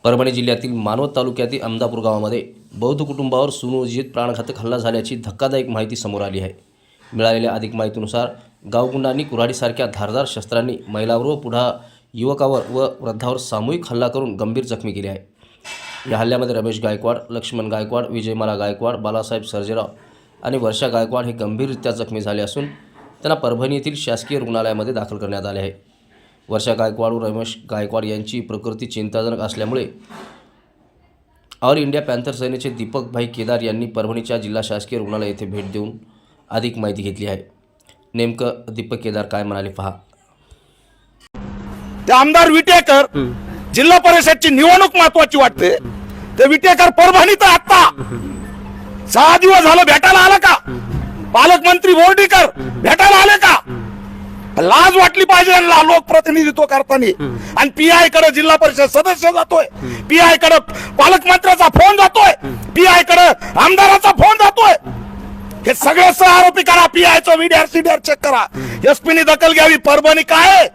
परभणी जिल्ह्यातील मानवत तालुक्यातील अमदापूर गावामध्ये बौद्ध कुटुंबावर सुनियोजित प्राणघातक हल्ला झाल्याची धक्कादायक माहिती समोर आली आहे। मिळालेल्या अधिक माहितीनुसार गावगुंडांनी कुऱ्हाडीसारख्या धारदार शस्त्रांनी महिलावर व पुढा युवकावर व वृद्धावर सामूहिक हल्ला करून गंभीर जखमी केले आहे। या हल्ल्यामध्ये रमेश गायकवाड, लक्ष्मण गायकवाड, विजयमाला गायकवाड, बालासाहेब सर्जेराव आणि वर्षा गायकवाड हे गंभीररित्या जखमी झाले असून त्यांना परभणी येथील शासकीय रुग्णालयामध्ये दाखल करण्यात आले आहे। वर्षा गायकवाड व रमेश गायकवाड यांची प्रकृती चिंताजनक असल्यामुळे ऑल इंडिया पॅन्थर सेनेचे दीपक भाई केदार यांनी परभणीच्या जिल्हा शासकीय रुग्णालय येथे भेट देऊन अधिक माहिती घेतली आहे। नेमकं दीपक केदार काय म्हणाले पहा। ते आमदार विटेकर जिल्हा परिषदची निवडणूक महत्वाची वाटते। ते विटेकर परभणीत आता 6 दिवस झालं भेटायला आला का? पालकमंत्री बोर्डीकर भेटायला आले का? लाज वाटली पाहिजे यांना लोकप्रतिनिधित्व करताना। आणि पीआय कडे जिल्हा परिषद सदस्य जातोय, पीआय कडे पालकमंत्र्याचा फोन जातोय, पीआय कडे आमदाराचा फोन जातोय। हे सगळे सह आरोपी करा, पीआयचं व्हीडीआर सीडीआर चेक करा, एसपीनी दखल घ्यावी। परभणी काय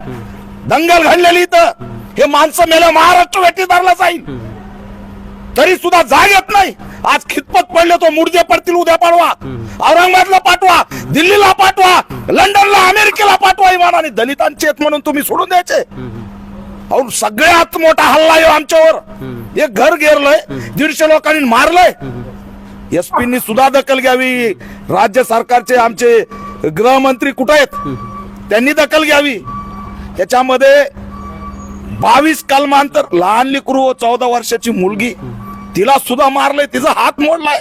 दंगल घडलेली इथं हे माणसं मेलं, महाराष्ट्र वेठीदारला जाईल तरी सुद्धा जाग येत नाही। आज खितपत पडले तो मुर्दे पडतील, उद्या पाठवा, औरंगाबादला पाठवा, दिल्लीला पाठवा, लंडनला, अमेरिकेला पाठवा। इमानाने दलितांचे म्हणून तुम्ही सोडून द्यायचे? अहो सगळ्यात मोठा हल्ला आहे आमच्यावर। एक घर घेरलंय, 150 लोकांनी मारलंय। एसपीनी सुद्धा दखल घ्यावी। राज्य सरकारचे आमचे गृहमंत्री कुठे आहेत? त्यांनी दखल घ्यावी। त्याच्यामध्ये 22 कलमांतर लहान लेकरू, 14 वर्षाची मुलगी, तिला सुद्धा मारलंय, तिचा हात मोडलाय।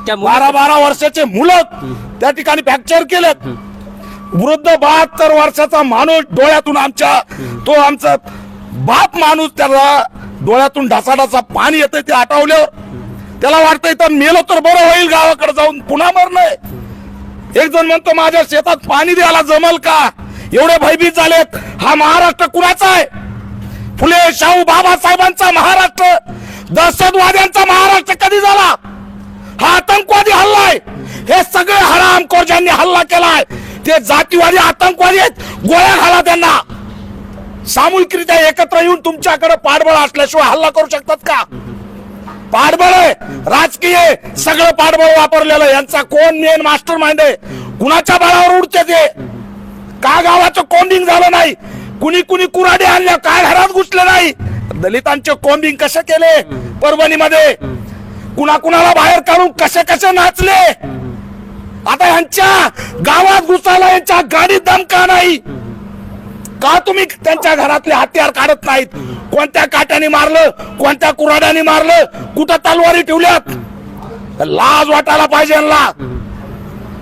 12-12 वर्षाचे मुलं त्या ठिकाणी फ्रॅक्चर केलेत। वृद्ध 72 वर्षाचा माणूस डोळ्यातून आमचा बाप माणूस, त्याला डोळ्यातून ढासाढासा पाणी येतंय। ते आठवल्यावर त्याला वाटतंय तर मेलो तर बरं होईल, गावाकडे जाऊन पुन्हा मरणंय। एक जण म्हणतो माझ्या शेतात पाणी द्यायला जमल का? एवढे भयभीत झालेत। हा महाराष्ट्र कुणाचा आहे? फुले शाहू बाबासाहेबांचा महाराष्ट्र, दहशतवाद्यांचा महाराष्ट्र कधी झाला? हा आतंकवादी हल्ला आहे। हे सगळे हरामखोर ज्यांनी हल्ला केलाय ते जातीवादी आतंकवादी आहेत। गोळ्या घाला त्यांना। सामूहिकरित्या एकत्र येऊन तुमच्याकडे पाठबळ असल्याशिवाय हल्ला करू शकतात का? पाठबळ आहे, राजकीय सगळं पाठबळ वापरलेलं। यांचा कोण मेन मास्टर माइंड आहे? कुणाच्या बळावर उडते ते? का गावाचं कोंबिंग झालं नाही? कुणी कुऱ्हाडी आणल्या, काय घरात घुसले नाही? दलितांचे कोंबिंग कसे केले परभणीमध्ये? कुणाला बाहेर काढून कसे नाचले? आता यांच्या गावात घुसायला यांच्या गाडीत दम का नाही? का तुम्ही त्यांच्या घरातले हत्यार काढत नाहीत? कोणत्या काट्याने मारलं, कोणत्या कुऱ्हाड्याने मारलं, कुठं तलवारी ठेवल्यात? लाज वाटायला पाहिजे यांना।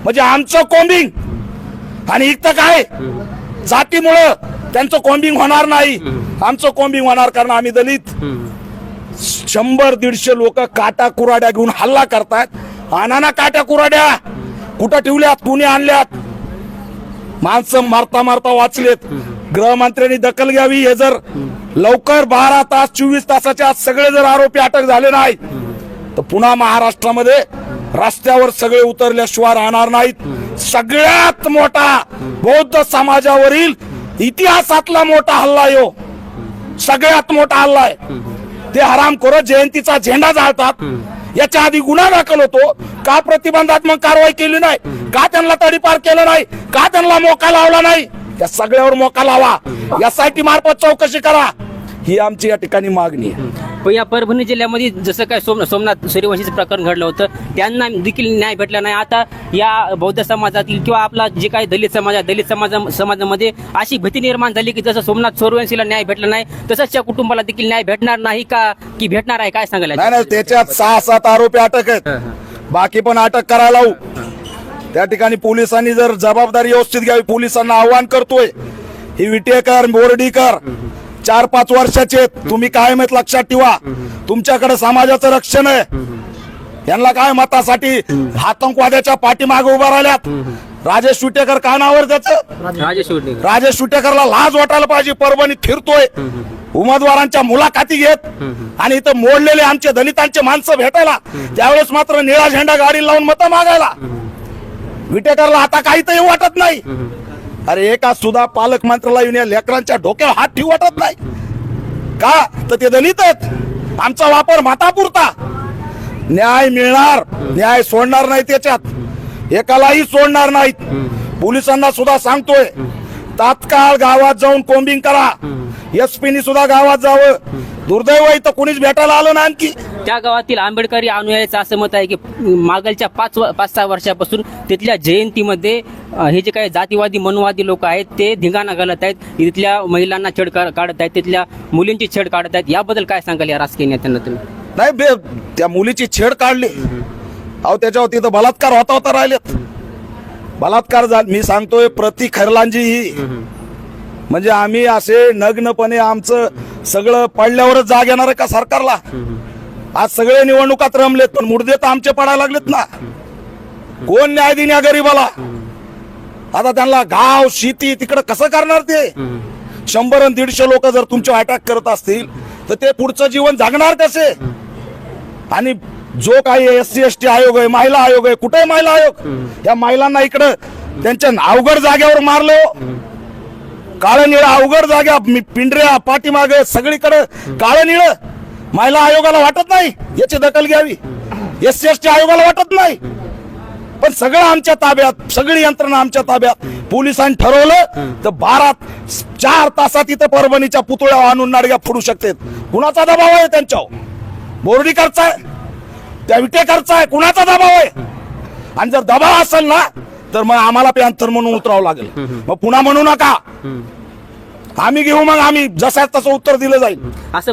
म्हणजे आमचं कोंबिंग आणि इथं काय जातीमुळं त्यांचं कोंबिंग होणार नाही, आमचं कोंबिंग होणार। कारण आम्ही दलित। 100-150 लोक काटा कुऱ्हाड्या घेऊन हल्ला करतात। आणाना काट्या कुऱ्हाड्या, कुठं ठेवल्यात, कुणी आणल्यात? माणसं मारता वाचलेत। गृहमंत्र्यांनी दखल घ्यावी। हे जर लवकर 12 तास 24 तासाच्या आत सगळे जर आरोपी अटक झाले नाही तर पुन्हा महाराष्ट्रामध्ये रस्त्यावर सगळे उतरल्याशिवाय राहणार नाहीत। सगळ्यात मोठा बौद्ध समाजावरील इतिहासातला मोठा हल्ला यो, सगळ्यात मोठा हल्ला आहे। ते हरामखोर जयंतीचा झेंडा जाळतात। याच्या आधी गुन्हा दाखल होतो का? प्रतिबंधात्मक कारवाई केली नाही का? त्यांना तडीपार केलं नाही का? त्यांना मोका लावला नाही? या सगळ्यावर मोका लावा। यासाठी मार्फत चौकशी करा, ही आमची या ठिकाणी मागणी आहे। पण या परभणी जिल्ह्यामध्ये जसं काय सोमनाथ सूर्यवंशीचं प्रकरण घडलं होतं, त्यांना देखील न्याय भेटला नाही। आता या बौद्ध समाजातील किंवा आपला जे काही दलित समाज आहे, दलित समाजामध्ये अशी भीती निर्माण झाली की जसं सोमनाथ सूर्यवंशीला न्याय भेटला नाही तसंच त्या कुटुंबाला देखील न्याय भेटणार नाही का, की भेटणार आहे? काय सांगायला? नाही, त्याच्यात 6-7 आरोपी अटक आहेत, बाकी पण अटक करायला लावू। त्या ठिकाणी पोलिसांनी जर जबाबदारी व्यवस्थित घ्यावी। पोलिसांना आव्हान करतोय, ही विटेकर बोर्डीकर 4-5 वर्षाचे तुम्ही काय माहित लक्षात ठेवा। तुमच्याकडे समाजाचं रक्षण आहे। यांना काय मतासाठी आतंकवाद्याच्या पाठीमागे उभा राहिल्यात। राजेश विटेकर का नावर त्याचं? राजेश विटेकरला लाज वाटायला पाहिजे। परभणीत फिरतोय, उमेदवारांच्या मुलाखती घेत आणि इथं मोडलेले आमचे दलितांचे माणसं भेटायला, त्यावेळेस मात्र निळा झेंडा गाडी लावून मतं मागायला। विटेकरला आता काही तर वाटत नाही। अरे एका सुद्धा पालकमंत्र्याला येऊन या लेकरांच्या डोक्यावर हात ठेवू वाटत नाही का? तर ते दलित आहेत। आमचा वापर मतापुरता. न्याय मिळणार, न्याय सोडणार नाही त्याच्यात, एकालाही सोडणार नाहीत. पोलिसांना सुद्धा सांगतोय तात्काळ गावात जाऊन कोम्बिंग करा. एसपीनी सुद्धा गावात जावं. दुर्दैव इथं कोणीच भेटायला आलं ना. आणखी त्या गावातील आंबेडकरी अनुयायाचं असं मत आहे की मागलच्या 5-6 वर्षापासून तिथल्या जयंतीमध्ये हे जे काही जातीवादी मनवादी लोक आहेत ते धिंगाणा घालत आहेत, तिथल्या महिलांना छेड काढत आहेत, तिथल्या मुलींची छेड काढत आहेत. याबद्दल काय सांगाल या राजकीय नेत्यांना तुम्ही? नाही त्या मुलीची छेड काढली, अहो त्याच्यावर तिथं बलात्कार होता राहिलेत. बलात्कार झाला. मी सांगतोय प्रति खरलांजी ही म्हणजे आम्ही असे नग्नपणे आमचं सगळं पडल्यावरच जाग येणार आहे का सरकारला? आज सगळे निवडणुकात रमलेत पण मुर्दे तर आमचे पडायला लागलेत ना. कोण न्याय देईन या गरीबाला? आता त्यांना गाव शेती तिकडं कसं करणार ते? 100-150 लोक जर तुमचे अटॅक करत असतील तर ते पुढचं जीवन जगणार कसे? आणि जो काही SC ST आयोग आहे, महिला आयोग आहे, कुठे महिला आयोग? या महिलांना इकडं त्यांच्या अवघड जागेवर मारलं. काळं निळं अवघड जागा, पिंढऱ्या पाठीमागे सगळीकडे काळं निळं. महिला आयोगाला वाटत नाही याची दखल घ्यावी, SC ST आयोगाला वाटत नाही. पण सगळं आमच्या ताब्यात, सगळी यंत्रणा आमच्या ताब्यात. पोलिसांनी ठरवलं तर 4 तासात इथं परभणीच्या पुतळ्यावर आणून नाडग्या फोडू शकतात. कुणाचा दबाव आहे त्यांच्यावर? बोर्डीकरचा आहे, त्या विटेकरचा आहे, कुणाचा दबाव आहे? आणि जर दबाव असेल ना तर मग आम्हाला पॅन्थर म्हणून उतरावं लागेल. मग पुन्हा म्हणू नका, आम्ही घेऊ, मग आम्ही जसं तसं उत्तर दिलं जाईल. असं